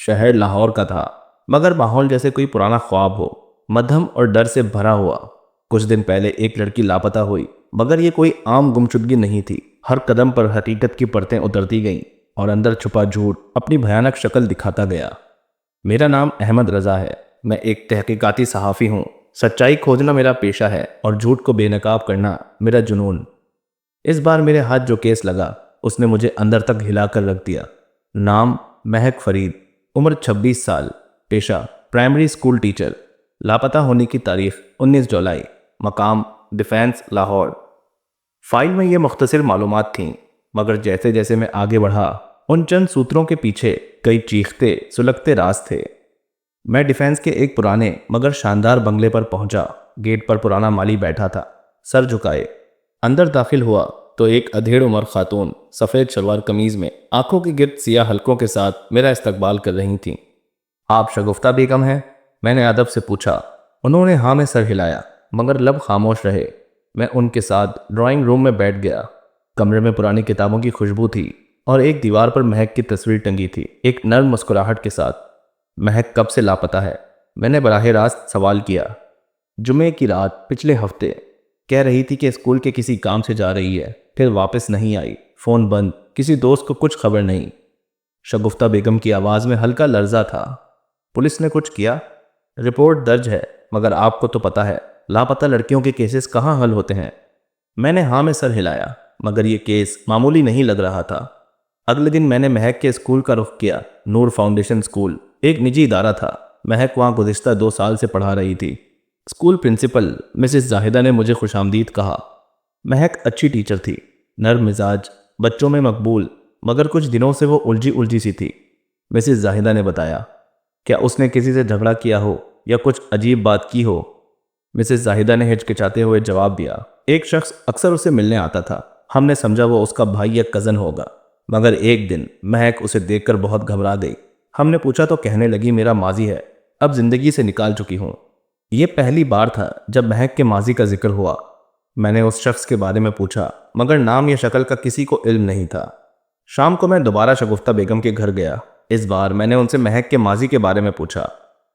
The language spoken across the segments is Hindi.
शहर लाहौर का था, मगर माहौल जैसे कोई पुराना ख्वाब हो, मध्यम और डर से भरा हुआ। कुछ दिन पहले एक लड़की लापता हुई, मगर ये कोई आम गुमशुदगी नहीं थी। हर कदम पर हकीकत की परतें उतरती गईं और अंदर छुपा झूठ अपनी भयानक शक्ल दिखाता गया। मेरा नाम अहमद रज़ा है। मैं एक तहकीकाती सहाफ़ी हूँ। सच्चाई खोजना मेरा पेशा है और झूठ को बेनकाब करना मेरा जुनून। इस बार मेरे हाथ जो केस लगा, उसने मुझे अंदर तक हिलाकर रख दिया। नाम महक फरीद, उम्र 26 साल, पेशा प्राइमरी स्कूल टीचर, लापता होने की तारीख 19 जुलाई, मकाम डिफेंस लाहौर। फाइल में ये मुख्तसर मालूमात थीं, मगर जैसे जैसे मैं आगे बढ़ा, उन चंद सूत्रों के पीछे कई चीखते सुलगते राज थे। मैं डिफेंस के एक पुराने मगर शानदार बंगले पर पहुंचा। गेट पर पुराना माली बैठा था, सर झुकाए। अंदर दाखिल हुआ तो एक अधेड़ उम्र खातून सफ़ेद शलवार कमीज में आंखों के गिर्द सियाह हल्कों के साथ मेरा इस्तकबाल कर रही थीं। आप शगुफ्ता बेगम हैं? मैंने अदब से पूछा। उन्होंने हाँ में सर हिलाया, मगर लब खामोश रहे। मैं उनके साथ ड्राइंग रूम में बैठ गया। कमरे में पुरानी किताबों की खुशबू थी और एक दीवार पर महक की तस्वीर टंगी थी, एक नर्म मुस्कुराहट के साथ। महक कब से लापता है? मैंने बराह रास्त सवाल किया। जुमे की रात पिछले हफ्ते। कह रही थी कि स्कूल के किसी काम से जा रही है, फिर वापस नहीं आई। फ़ोन बंद, किसी दोस्त को कुछ खबर नहीं। शगुफ्ता बेगम की आवाज़ में हल्का लर्जा था। पुलिस ने कुछ किया? रिपोर्ट दर्ज है, मगर आपको तो पता है लापता लड़कियों के केसेस कहाँ हल होते हैं। मैंने हाँ में सर हिलाया, मगर ये केस मामूली नहीं लग रहा था। अगले दिन मैंने महक के स्कूल का रुख किया। नूर फाउंडेशन स्कूल एक निजी इदारा था। महक वहाँ गुज़िश्ता 2 साल से पढ़ा रही थी। स्कूल प्रिंसिपल मिसेस जाहिदा ने मुझे खुशामदीद कहा। महक अच्छी टीचर थी, नर्म मिजाज, बच्चों में मकबूल, मगर कुछ दिनों से वो उलझी उलझी सी थी। मिसेस जाहिदा ने बताया। क्या उसने किसी से झगड़ा किया हो या कुछ अजीब बात की हो? मिसेस जाहिदा ने हिचकिचाते हुए जवाब दिया। एक शख्स अक्सर उसे मिलने आता था। हमने समझा वो उसका भाई या कज़न होगा, मगर एक दिन महक उसे देखकर बहुत घबरा गई। हमने पूछा तो कहने लगी, मेरा माजी है, अब जिंदगी से निकाल चुकी हूँ। ये पहली बार था जब महक के माजी का जिक्र हुआ। मैंने उस शख्स के बारे में पूछा, मगर नाम या शक्ल का किसी को इल्म नहीं था। शाम को मैं दोबारा शगुफ्ता बेगम के घर गया। इस बार मैंने उनसे महक के माजी के बारे में पूछा।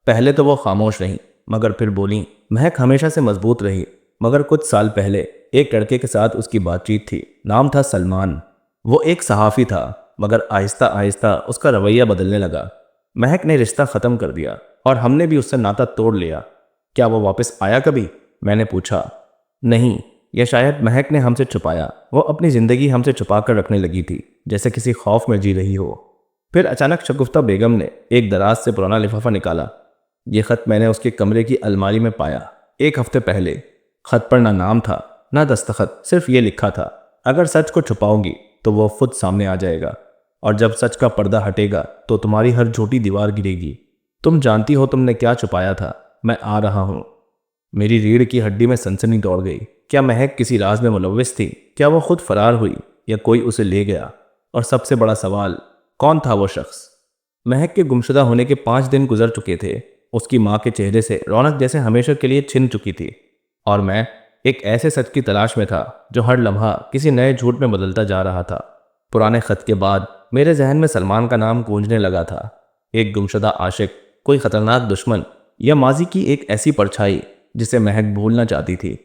पहले तो वो खामोश रहीं, मगर फिर बोली। महक हमेशा से मजबूत रही, मगर कुछ साल पहले एक लड़के के साथ उसकी बातचीत थी। नाम था सलमान। वो एक सहाफ़ी था, मगर आहिस्ता आहिस्ता उसका रवैया बदलने लगा। महक ने रिश्ता ख़त्म कर दिया और हमने भी उससे नाता तोड़ लिया। क्या वो वापस आया कभी? मैंने पूछा। नहीं, या शायद महक ने हमसे छुपाया। वो अपनी ज़िंदगी हमसे छुपा कर रखने लगी थी, जैसे किसी खौफ में जी रही हो। फिर अचानक शगुफ्ता बेगम ने एक दराज से पुराना लिफाफा निकाला। ये ख़त मैंने उसके कमरे की अलमारी में पाया 1 हफ्ते पहले। ख़त पर ना नाम था, ना दस्तखत, सिर्फ ये लिखा था, अगर सच को छुपाओगी तो वो खुद सामने आ जाएगा, और जब सच का पर्दा हटेगा तो तुम्हारी हर झूठी दीवार गिरेगी। तुम जानती हो तुमने क्या छुपाया था। मैं आ रहा हूँ। मेरी रीढ़ की हड्डी में सनसनी दौड़ गई। क्या महक किसी राज में मुलव्विस थी? क्या वो खुद फरार हुई या कोई उसे ले गया? और सबसे बड़ा सवाल, कौन था वो शख्स? महक के गुमशुदा होने के 5 दिन गुजर चुके थे। उसकी माँ के चेहरे से रौनक जैसे हमेशा के लिए छिन चुकी थी, और मैं एक ऐसे सच की तलाश में था जो हर लम्हा किसी नए झूठ में बदलता जा रहा था। पुराने खत के बाद मेरे जहन में सलमान का नाम गूंजने लगा था। एक गुमशुदा आशिक, कोई खतरनाक दुश्मन, या माजी की एक ऐसी परछाई जिसे महक भूलना चाहती थी।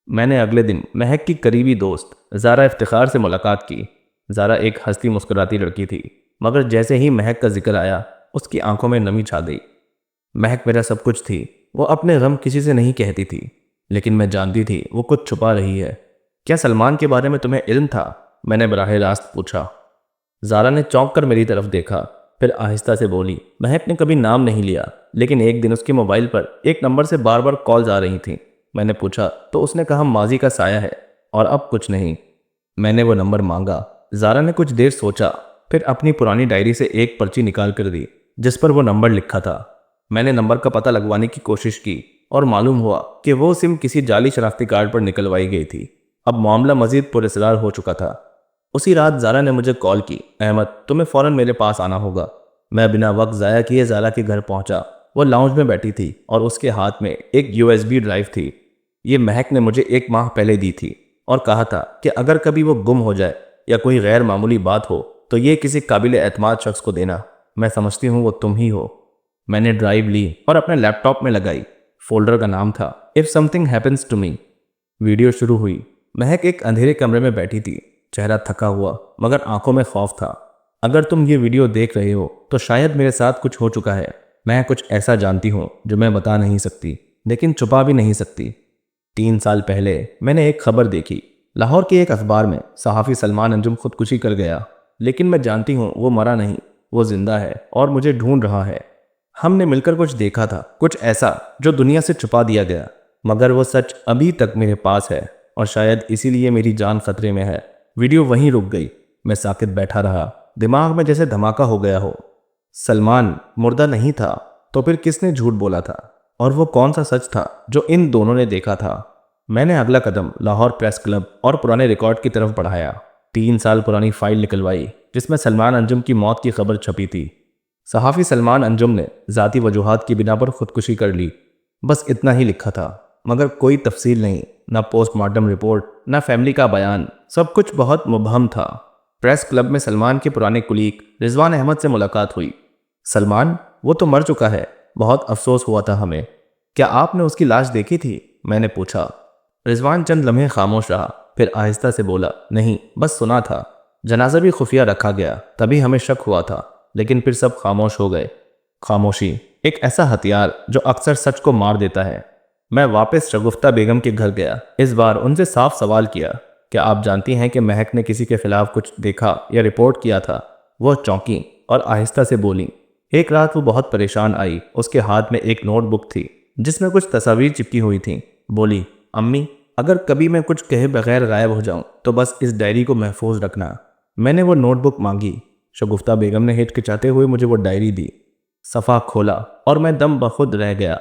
मैंने अगले दिन महक की करीबी दोस्त ज़ारा इफ्तिखार से मुलाकात की। ज़ारा एक हंसती मुस्कुराती लड़की थी, मगर जैसे ही महक का जिक्र आया उसकी आंखों में नमी छा गई। महक मेरा सब कुछ थी। वो अपने गम किसी से नहीं कहती थी, लेकिन मैं जानती थी वो कुछ छुपा रही है। क्या सलमान के बारे में तुम्हें इल्म था? मैंने बराह रास्त पूछा। ज़ारा ने चौंक कर मेरी तरफ देखा, फिर आहिस्ता से बोली। महक ने कभी नाम नहीं लिया, लेकिन एक दिन उसके मोबाइल पर एक नंबर से बार बार कॉल्स आ रही थीं। मैंने पूछा तो उसने कहा माजी का साया है और अब कुछ नहीं। मैंने वो नंबर मांगा। ज़ारा ने कुछ देर सोचा, फिर अपनी पुरानी डायरी से एक पर्ची निकाल कर दी जिस पर वो नंबर लिखा था। मैंने नंबर का पता लगवाने की कोशिश की और मालूम हुआ कि वो सिम किसी जाली शनाख्ती कार्ड पर निकलवाई गई थी। अब मामला मजीद पुरअसरार हो चुका था। उसी रात ज़ारा ने मुझे कॉल की। अहमद, तुम्हें फ़ौरन मेरे पास आना होगा। मैं बिना वक्त ज़ाया किए ज़ारा के घर पहुंचा। वो लाउंज में बैठी थी और उसके हाथ में एक USB ड्राइव थी। ये महक ने मुझे 1 माह पहले दी थी और कहा था कि अगर कभी वो गुम हो जाए या कोई गैर मामूली बात हो तो ये किसी काबिल एतमाद शख्स को देना। मैं समझती हूँ वो तुम ही हो। मैंने ड्राइव ली और अपने लैपटॉप में लगाई। फोल्डर का नाम था if something happens to me. Video शुरू हुई। महक एक अंधेरे कमरे में बैठी थी, चेहरा थका हुआ मगर आंखों में खौफ था। अगर तुम ये वीडियो देख रहे हो तो शायद मेरे साथ कुछ हो चुका है। मैं कुछ ऐसा जानती हूँ जो मैं बता नहीं सकती, लेकिन छुपा भी नहीं सकती। 3 साल पहले मैंने एक खबर देखी। लाहौर के एक अखबार में सहाफ़ी सलमान अंजुम खुदकुशी कर गया। लेकिन मैं जानती हूँ वो मरा नहीं, वो जिंदा है और मुझे ढूंढ रहा है। हमने मिलकर कुछ देखा था, कुछ ऐसा जो दुनिया से छुपा दिया गया, मगर वो सच अभी तक मेरे पास है और शायद इसीलिए मेरी जान खतरे में है। वीडियो वहीं रुक गई। मैं साकित बैठा रहा, दिमाग में जैसे धमाका हो गया हो। सलमान मुर्दा नहीं था तो फिर किसने झूठ बोला था, और वो कौन सा सच था जो इन दोनों ने देखा था। मैंने अगला कदम लाहौर प्रेस क्लब और पुराने रिकॉर्ड की तरफ बढ़ाया। 3 साल पुरानी फाइल निकलवाई जिसमें सलमान अंजुम की मौत की खबर छपी थी। सहाफ़ी सलमान अंजुम ने ज़ाती वजूहात की बिना पर खुदकुशी कर ली, बस इतना ही लिखा था, मगर कोई तफसील नहीं, ना पोस्टमार्टम रिपोर्ट, ना फैमिली का बयान। सब कुछ बहुत मुबहम था। प्रेस क्लब में सलमान के पुराने कुलीग रिजवान अहमद से मुलाकात हुई। सलमान, वो तो मर चुका है, बहुत अफसोस हुआ था हमें। क्या आपने उसकी लाश देखी थी? मैंने पूछा। रिजवान चंद लम्हे खामोश रहा, फिर आहिस्ता से बोला, नहीं, बस सुना था। जनाजा भी खुफिया रखा गया, तभी हमें शक हुआ था, लेकिन फिर सब खामोश हो गए। खामोशी एक ऐसा हथियार जो अक्सर सच को मार देता है। मैं वापस शगुफ्ता बेगम के घर गया। इस बार उनसे साफ सवाल किया, क्या आप जानती हैं कि महक ने किसी के खिलाफ कुछ देखा या रिपोर्ट किया था? वो चौंकी और आहिस्ता से बोली, एक रात वो बहुत परेशान आई। उसके हाथ में एक नोटबुक थी जिसमें कुछ तस्वीर चिपकी हुई थी। बोली, अम्मी, अगर कभी मैं कुछ कहे बगैर गायब हो जाऊं तो बस इस डायरी को महफूज रखना। मैंने वो नोटबुक मांगी। शगुफ्ता बेगम ने हिचकिचाते हुए मुझे वो डायरी दी। सफ़ा खोला और मैं दम बखुद रह गया।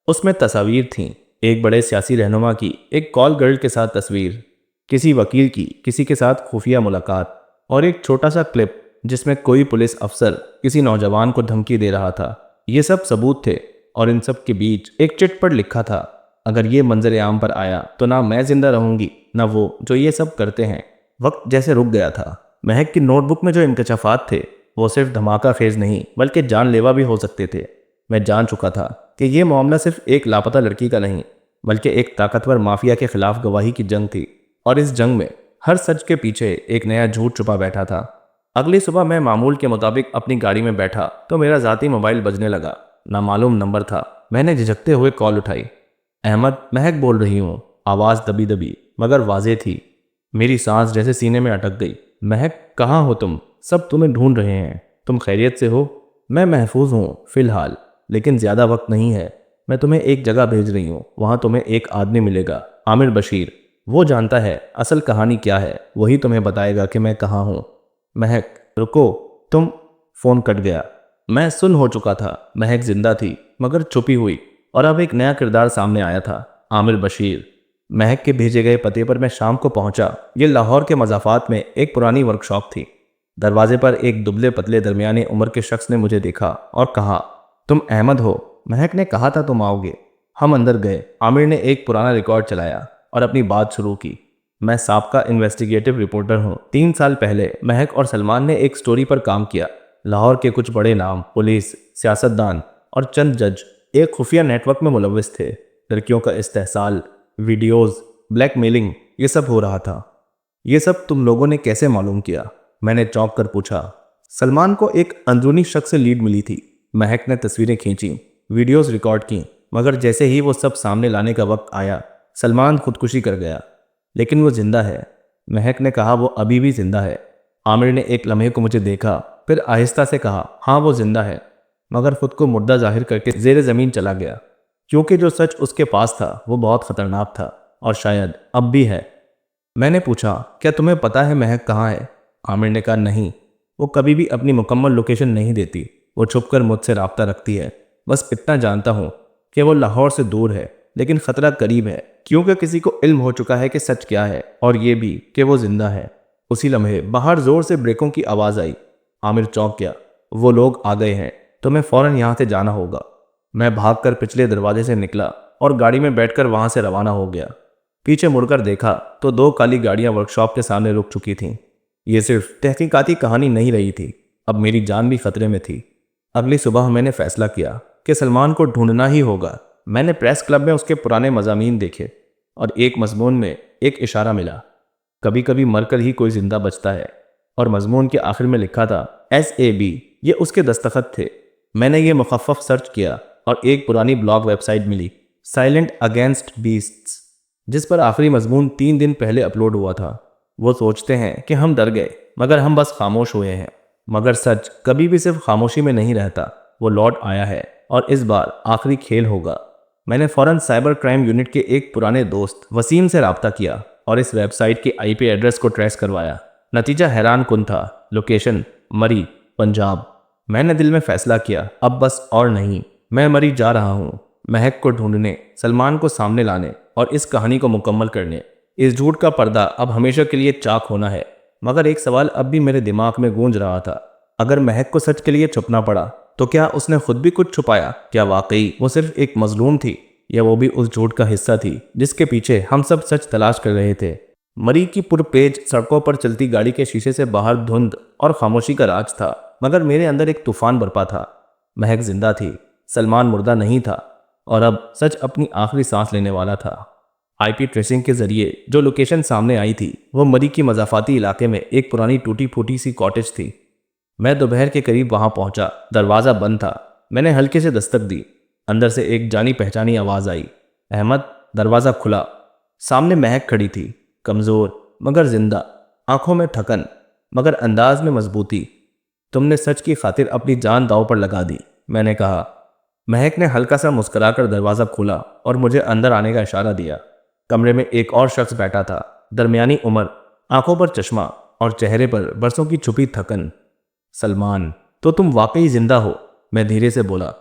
उसमें तस्वीर थीं। एक बड़े सियासी रहनुमा की एक कॉल गर्ल के साथ तस्वीर, किसी वकील की किसी के साथ खुफिया मुलाकात, और एक छोटा सा क्लिप जिसमें कोई पुलिस अफसर किसी नौजवान को धमकी दे रहा था। ये सब सबूत थे और इन सब के बीच एक चिट पर लिखा था, अगर ये मंजर आम पर आया तो ना मैं जिंदा रहूंगी ना वो जो ये सब करते हैं। वक्त जैसे रुक गया था। महक की नोटबुक में जो इंकशाफात थे वो सिर्फ धमाका खेज नहीं बल्कि जानलेवा भी हो सकते थे। मैं जान चुका था कि ये मामला सिर्फ एक लापता लड़की का नहीं बल्कि एक ताकतवर माफिया के खिलाफ गवाही की जंग थी, और इस जंग में हर सच के पीछे एक नया झूठ छुपा बैठा था। अगली सुबह मैं मामूल के मुताबिक अपनी गाड़ी में बैठा तो मेरा ज़ाती मोबाइल बजने लगा। नामालूम नंबर था। मैंने झिझकते हुए कॉल उठाई। अहमद, महक बोल रही हूँ। आवाज़ दबी दबी मगर वाजे थी। मेरी सांस जैसे सीने में अटक गई। महक, कहाँ हो तुम? सब तुम्हें ढूंढ रहे हैं। तुम खैरियत से हो? मैं महफूज हूँ फिलहाल, लेकिन ज़्यादा वक्त नहीं है। मैं तुम्हें एक जगह भेज रही हूँ, वहाँ तुम्हें एक आदमी मिलेगा, आमिर बशीर। वो जानता है असल कहानी क्या है, वही तुम्हें बताएगा कि मैं कहाँ हूँ। महक, रुको, तुम। फ़ोन कट गया। मैं सुन हो चुका था। महक जिंदा थी मगर छुपी हुई, और अब एक नया किरदार सामने आया था, आमिर बशीर। महक के भेजे गए पते पर मैं शाम को पहुंचा। ये लाहौर के मज़ाफ़ात में एक पुरानी वर्कशॉप थी। दरवाजे पर एक दुबले पतले दरमियाने उम्र के शख्स ने मुझे देखा और कहा, तुम अहमद हो? महक ने कहा था तुम आओगे। हम अंदर गए। आमिर ने एक पुराना रिकॉर्ड चलाया और अपनी बात शुरू की। मैं साबका इन्वेस्टिगेटिव रिपोर्टर हूँ। 3 साल पहले महक और सलमान ने एक स्टोरी पर काम किया। लाहौर के कुछ बड़े नाम, पुलिस, सियासतदान और चंद जज एक खुफिया नेटवर्क में मुलव्विस थे। लड़कियों का इस्तेहसाल, वीडियोज़, ब्लैकमेलिंग, ये सब हो रहा था। ये सब तुम लोगों ने कैसे मालूम किया? मैंने चौंक कर पूछा। सलमान को एक अंदरूनी शख्स से लीड मिली थी। महक ने तस्वीरें खींची, वीडियोस रिकॉर्ड की, मगर जैसे ही वो सब सामने लाने का वक्त आया, सलमान खुदकुशी कर गया। लेकिन वो जिंदा है। महक ने कहा, वो अभी भी जिंदा है। आमिर ने एक लम्हे को मुझे देखा, फिर आहिस्ता से कहा, हाँ वो जिंदा है, मगर खुद को मुर्दा जाहिर करके जेर ज़मीन चला गया, क्योंकि जो सच उसके पास था वो बहुत ख़तरनाक था और शायद अब भी है। मैंने पूछा, क्या तुम्हें पता है महक कहाँ है? आमिर ने कहा, नहीं, वो कभी भी अपनी मुकम्मल लोकेशन नहीं देती। वो छुपकर मुझसे रब्ता रखती है। बस इतना जानता हूँ कि वो लाहौर से दूर है, लेकिन ख़तरा करीब है, क्योंकि किसी को इल्म हो चुका है कि सच क्या है, और ये भी कि वो जिंदा है। उसी लम्हे बाहर ज़ोर से ब्रेकों की आवाज़ आई। आमिर चौंक गया। वो लोग आ गए हैं, तुम्हें फ़ौरन यहाँ से जाना होगा। मैं भागकर पिछले दरवाजे से निकला और गाड़ी में बैठकर वहाँ से रवाना हो गया। पीछे मुड़कर देखा तो 2 काली गाड़ियाँ वर्कशॉप के सामने रुक चुकी थीं। ये सिर्फ तहकीकाती कहानी नहीं रही थी, अब मेरी जान भी खतरे में थी। अगली सुबह मैंने फैसला किया कि सलमान को ढूंढना ही होगा। मैंने प्रेस क्लब में उसके पुराने मज़ामीन देखे और एक मजमून में एक इशारा मिला, कभी कभी मरकर ही कोई जिंदा बचता है। और मजमून के आखिर में लिखा था SAB। ये उसके दस्तखत थे। मैंने ये मुखफ़फ़ सर्च किया और एक पुरानी ब्लॉग वेबसाइट मिली, साइलेंट अगेंस्ट बीस्ट्स, जिस पर आखिरी मजमून 3 दिन पहले अपलोड हुआ था। वो सोचते हैं कि हम डर गए, मगर हम बस खामोश हुए हैं। मगर सच कभी भी सिर्फ खामोशी में नहीं रहता, वो लौट आया है और इस बार आखिरी खेल होगा। मैंने फ़ौरन साइबर क्राइम यूनिट के एक पुराने दोस्त वसीम से रब्ता किया और इस वेबसाइट के IP एड्रेस को ट्रेस करवाया। नतीजा हैरान कुन था। लोकेशन मरी, पंजाब। मैंने दिल में फैसला किया, अब बस और नहीं, मैं मरी जा रहा हूँ, महक को ढूंढने, सलमान को सामने लाने और इस कहानी को मुकम्मल करने। इस झूठ का पर्दा अब हमेशा के लिए चाक होना है। मगर एक सवाल अब भी मेरे दिमाग में गूंज रहा था, अगर महक को सच के लिए छुपना पड़ा तो क्या उसने खुद भी कुछ छुपाया? क्या वाकई वो सिर्फ एक मजलूम थी, या वो भी उस झूठ का हिस्सा थी जिसके पीछे हम सब सच तलाश कर रहे थे? मरी की पुरपेज सड़कों पर चलती गाड़ी के शीशे से बाहर धुंध और खामोशी का राज था, मगर मेरे अंदर एक तूफान बरपा था। महक जिंदा थी, सलमान मुर्दा नहीं था, और अब सच अपनी आखिरी सांस लेने वाला था। IP ट्रेसिंग के जरिए जो लोकेशन सामने आई थी वो मरी की मज़ाफ़ाती इलाके में एक पुरानी टूटी फूटी सी कॉटेज थी। मैं दोपहर के करीब वहां पहुंचा। दरवाज़ा बंद था। मैंने हल्के से दस्तक दी। अंदर से एक जानी पहचानी आवाज़ आई, अहमद। दरवाज़ा खुला। सामने महक खड़ी थी, कमज़ोर मगर जिंदा, आंखों में थकन मगर अंदाज में मजबूती। तुमने सच की खातिर अपनी जान दांव पर लगा दी, मैंने कहा। महक ने हल्का सा मुस्कुराकर दरवाज़ा खोला और मुझे अंदर आने का इशारा दिया। कमरे में एक और शख्स बैठा था, दरमियानी उम्र, आंखों पर चश्मा और चेहरे पर बरसों की छुपी थकन। सलमान, तो तुम वाकई जिंदा हो, मैं धीरे से बोला।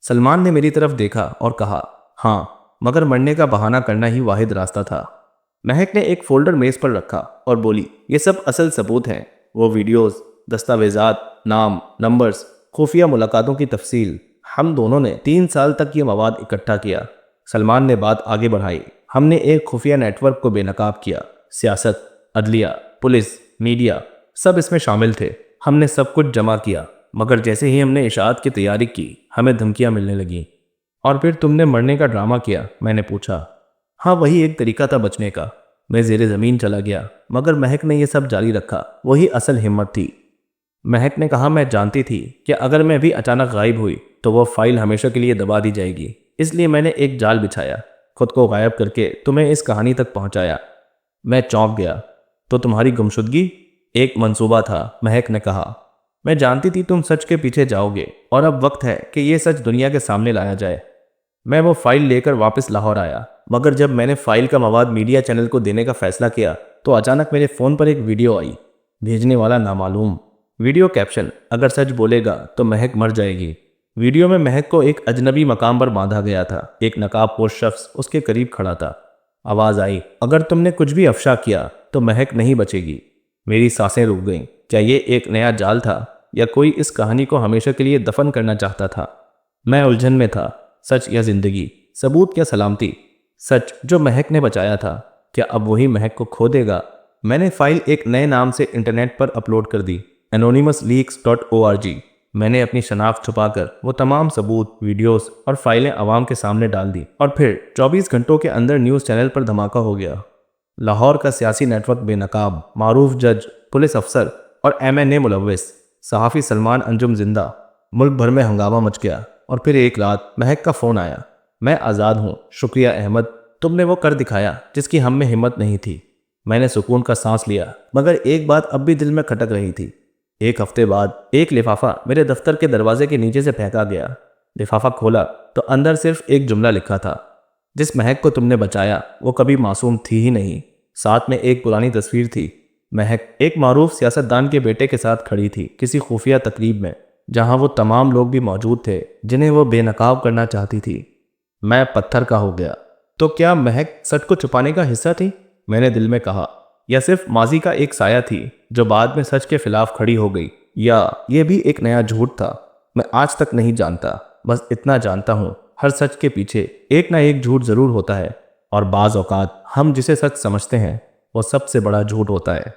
सलमान ने मेरी तरफ देखा और कहा, हाँ, मगर मरने का बहाना करना ही वाहिद रास्ता था। महक ने एक फोल्डर मेज पर रखा और बोली, ये सब असल सबूत हैं, वो वीडियोस, दस्तावेजात, नाम, नंबर्स, खुफिया मुलाकातों की तफसील। हम दोनों ने 3 साल तक ये मवाद इकट्ठा किया। सलमान ने बात आगे बढ़ाई। हमने एक खुफिया नेटवर्क को बेनकाब किया। सियासत, अदलिया, पुलिस, मीडिया, सब इसमें शामिल थे। हमने सब कुछ जमा किया, मगर जैसे ही हमने इशाअत की तैयारी की, हमें धमकियां मिलने लगीं। और फिर तुमने मरने का ड्रामा किया, मैंने पूछा। हाँ, वही एक तरीका था बचने का। मैं ज़ेरे ज़मीन चला गया, मगर महक ने यह सब जारी रखा। वही असल हिम्मत थी। महक ने कहा, मैं जानती थी कि अगर मैं भी अचानक गायब हुई तो वो फाइल हमेशा के लिए दबा दी जाएगी। इसलिए मैंने एक जाल बिछाया, खुद को गायब करके तुम्हें इस कहानी तक पहुंचाया। मैं चौंक गया। तो तुम्हारी गुमशुदगी एक मंसूबा था, महक ने कहा। मैं जानती थी तुम सच के पीछे जाओगे और अब वक्त है कि ये सच दुनिया के सामने लाया जाए। मैं वो फाइल लेकर वापस लाहौर आया, मगर जब मैंने फाइल का मवाद मीडिया चैनल को देने का फैसला किया तो अचानक मेरे फ़ोन पर एक वीडियो आई। भेजने वाला नामालूम। वीडियो कैप्शन, अगर सच बोलेगा तो महक मर जाएगी। वीडियो में महक को एक अजनबी मकाम पर बांधा गया था। एक नकाबपोश शख्स उसके करीब खड़ा था। आवाज़ आई, अगर तुमने कुछ भी अफशा किया तो महक नहीं बचेगी। मेरी सांसें रुक गईं। क्या ये एक नया जाल था या कोई इस कहानी को हमेशा के लिए दफन करना चाहता था? मैं उलझन में था। सच या जिंदगी, सबूत या सलामती? सच जो महक ने बचाया था, क्या अब वही महक को खो देगा? मैंने फाइल एक नए नाम से इंटरनेट पर अपलोड कर दी, anonymousleaks.org। मैंने अपनी शनाख्त छुपाकर वो तमाम सबूत, वीडियोस और फाइलें आवाम के सामने डाल दी। और फिर 24 घंटों के अंदर न्यूज़ चैनल पर धमाका हो गया। लाहौर का सियासी नेटवर्क बेनकाब, मारूफ जज, पुलिस अफसर और MNA मुलव्विस, सहाफ़ी सलमान अंजुम जिंदा। मुल्क भर में हंगामा मच गया। और फिर एक रात महक का फ़ोन आया, मैं आज़ाद हूँ, शुक्रिया अहमद, तुमने वो कर दिखाया जिसकी हम में हिम्मत नहीं थी। मैंने सुकून का सांस लिया, मगर एक बात अब भी दिल में खटक रही थी। एक हफ्ते बाद एक लिफाफा मेरे दफ्तर के दरवाजे के नीचे से फेंका गया। लिफाफा खोला तो अंदर सिर्फ एक जुमला लिखा था, जिस महक को तुमने बचाया वो कभी मासूम थी ही नहीं। साथ में एक पुरानी तस्वीर थी। महक एक मारूफ सियासतदान के बेटे के साथ खड़ी थी किसी खुफिया तकरीब में, जहां वो तमाम लोग भी मौजूद थे जिन्हें वो बेनकाब करना चाहती थी। मैं पत्थर का हो गया। तो क्या महक सच को छुपाने का हिस्सा थी, मैंने दिल में कहा, या सिर्फ माजी का एक साया थी जो बाद में सच के खिलाफ खड़ी हो गई? या ये भी एक नया झूठ था? मैं आज तक नहीं जानता। बस इतना जानता हूँ, हर सच के पीछे एक ना एक झूठ जरूर होता है, और बाज़ औक़ात हम जिसे सच समझते हैं वो सबसे बड़ा झूठ होता है।